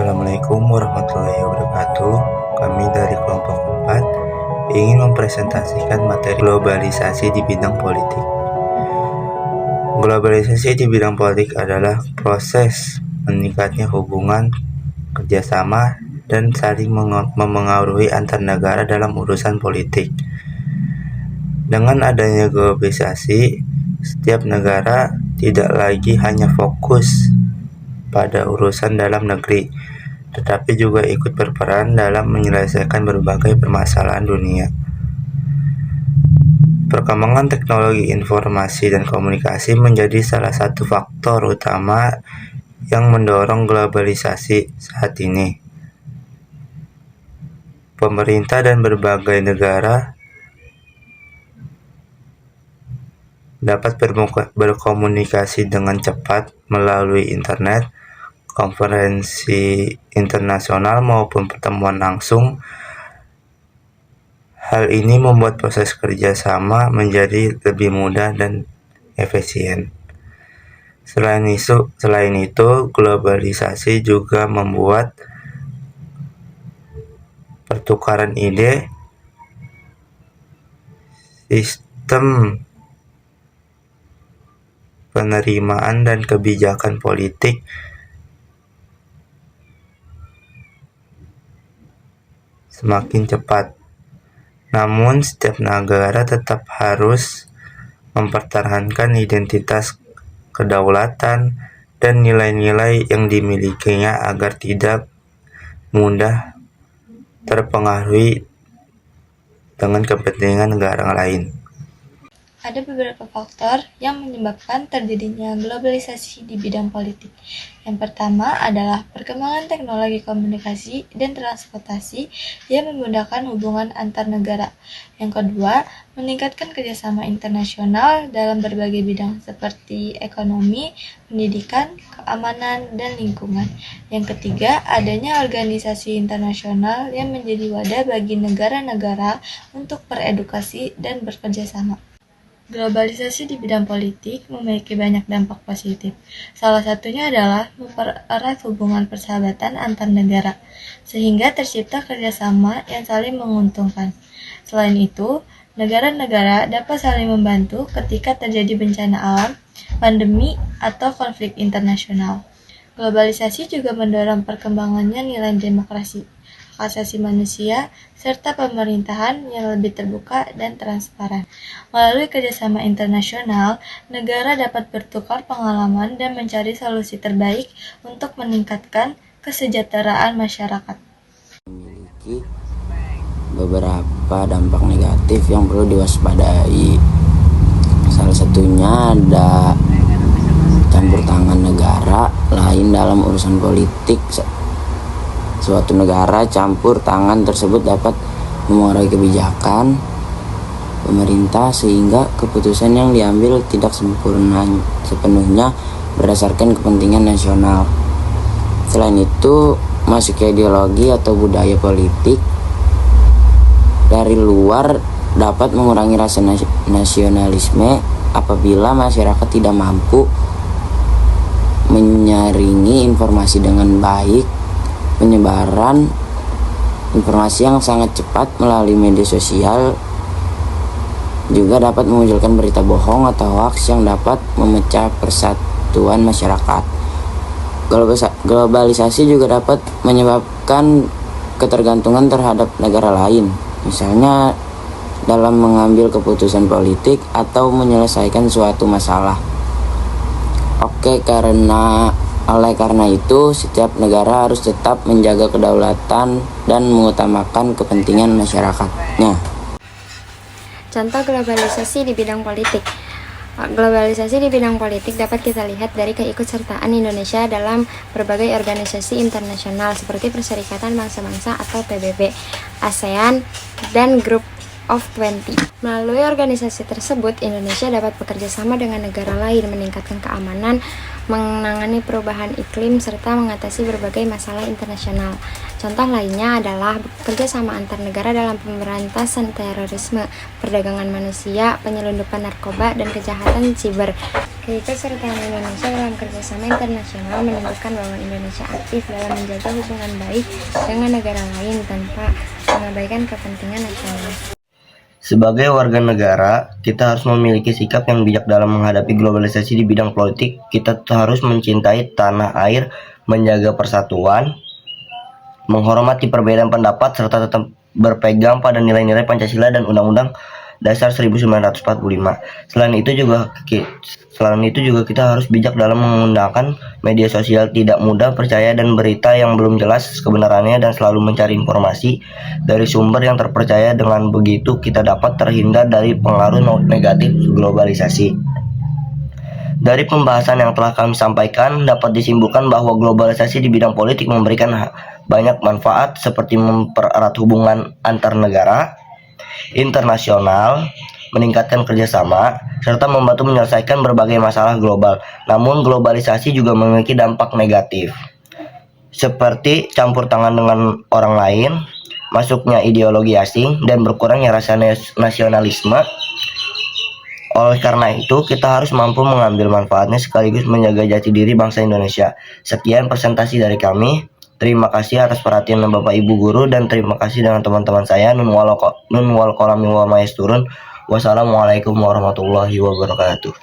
Assalamualaikum warahmatullahi wabarakatuh. Kami dari kelompok 4 ingin mempresentasikan materi globalisasi di bidang politik. Globalisasi di bidang politik adalah proses meningkatnya hubungan, kerjasama, dan saling memengaruhi antar negara dalam urusan politik. Dengan adanya globalisasi, setiap negara tidak lagi hanya fokus pada urusan dalam negeri, tetapi juga ikut berperan dalam menyelesaikan berbagai permasalahan dunia. Perkembangan teknologi informasi dan komunikasi menjadi salah satu faktor utama yang mendorong globalisasi saat ini. Pemerintah dan berbagai negara dapat berkomunikasi dengan cepat melalui internet, konferensi internasional maupun pertemuan langsung. Hal ini membuat proses kerjasama menjadi lebih mudah dan efisien. Selain itu, globalisasi juga membuat pertukaran ide, sistem penerimaan dan kebijakan politik semakin cepat. Namun, setiap negara tetap harus mempertahankan identitas kedaulatan dan nilai-nilai yang dimilikinya agar tidak mudah terpengaruhi dengan kepentingan negara lain. Ada beberapa faktor yang menyebabkan terjadinya globalisasi di bidang politik. Yang pertama adalah perkembangan teknologi komunikasi dan transportasi yang memudahkan hubungan antar negara. Yang kedua, meningkatkan kerjasama internasional dalam berbagai bidang seperti ekonomi, pendidikan, keamanan, dan lingkungan. Yang ketiga, adanya organisasi internasional yang menjadi wadah bagi negara-negara untuk beredukasi dan bekerjasama. Globalisasi di bidang politik memiliki banyak dampak positif. Salah satunya adalah mempererat hubungan persahabatan antar negara, sehingga tercipta kerjasama yang saling menguntungkan. Selain itu, negara-negara dapat saling membantu ketika terjadi bencana alam, pandemi, atau konflik internasional. Globalisasi juga mendorong perkembangannya nilai demokrasi, hak asasi manusia, serta pemerintahan yang lebih terbuka dan transparan. Melalui kerjasama internasional, negara dapat bertukar pengalaman dan mencari solusi terbaik untuk meningkatkan kesejahteraan masyarakat. Memiliki beberapa dampak negatif yang perlu diwaspadai. Salah satunya ada campur tangan negara lain dalam urusan politik. Suatu negara campur tangan tersebut dapat memengaruhi kebijakan pemerintah sehingga keputusan yang diambil tidak sepenuhnya berdasarkan kepentingan nasional. Selain itu, masuknya ideologi atau budaya politik dari luar dapat mengurangi rasa nasionalisme apabila masyarakat tidak mampu menyaringi informasi dengan baik. Penyebaran informasi yang sangat cepat melalui media sosial juga dapat memunculkan berita bohong atau hoaks yang dapat memecah persatuan masyarakat. Globalisasi juga dapat menyebabkan ketergantungan terhadap negara lain, misalnya dalam mengambil keputusan politik atau menyelesaikan suatu masalah. Oleh karena itu, setiap negara harus tetap menjaga kedaulatan dan mengutamakan kepentingan masyarakatnya. Contoh globalisasi di bidang politik. Globalisasi di bidang politik dapat kita lihat dari keikutsertaan Indonesia dalam berbagai organisasi internasional seperti Perserikatan Bangsa-Bangsa atau PBB, ASEAN, dan Group of 20. Melalui organisasi tersebut, Indonesia dapat bekerja sama dengan negara lain, meningkatkan keamanan, menangani perubahan iklim, serta mengatasi berbagai masalah internasional. Contoh lainnya adalah bekerja sama antar negara dalam pemberantasan terorisme, perdagangan manusia, penyelundupan narkoba, dan kejahatan siber. Keikutsertaan Indonesia dalam kerjasama internasional menunjukkan bahwa Indonesia aktif dalam menjaga hubungan baik dengan negara lain tanpa mengabaikan kepentingan nasional. Sebagai warga negara, kita harus memiliki sikap yang bijak dalam menghadapi globalisasi di bidang politik. Kita harus mencintai tanah air, menjaga persatuan, menghormati perbedaan pendapat, serta tetap berpegang pada nilai-nilai Pancasila dan Undang-Undang Dasar 1945. Selain itu juga kita harus bijak dalam menggunakan media sosial, tidak mudah percaya dan berita yang belum jelas kebenarannya, dan selalu mencari informasi dari sumber yang terpercaya. Dengan begitu kita dapat terhindar dari pengaruh negatif globalisasi. Dari pembahasan yang telah kami sampaikan, dapat disimpulkan bahwa globalisasi di bidang politik memberikan banyak manfaat seperti mempererat hubungan antar negara, internasional, meningkatkan kerjasama, serta membantu menyelesaikan berbagai masalah global. Namun globalisasi juga memiliki dampak negatif, seperti campur tangan dengan orang lain, masuknya ideologi asing, dan berkurangnya rasa nasionalisme. Oleh karena itu, kita harus mampu mengambil manfaatnya sekaligus menjaga jati diri bangsa Indonesia. Sekian presentasi dari kami. Terima kasih atas perhatian Bapak Ibu Guru, dan terima kasih dengan teman-teman saya. Nun wal kolami wa maesturun. Wassalamualaikum warahmatullahi wabarakatuh.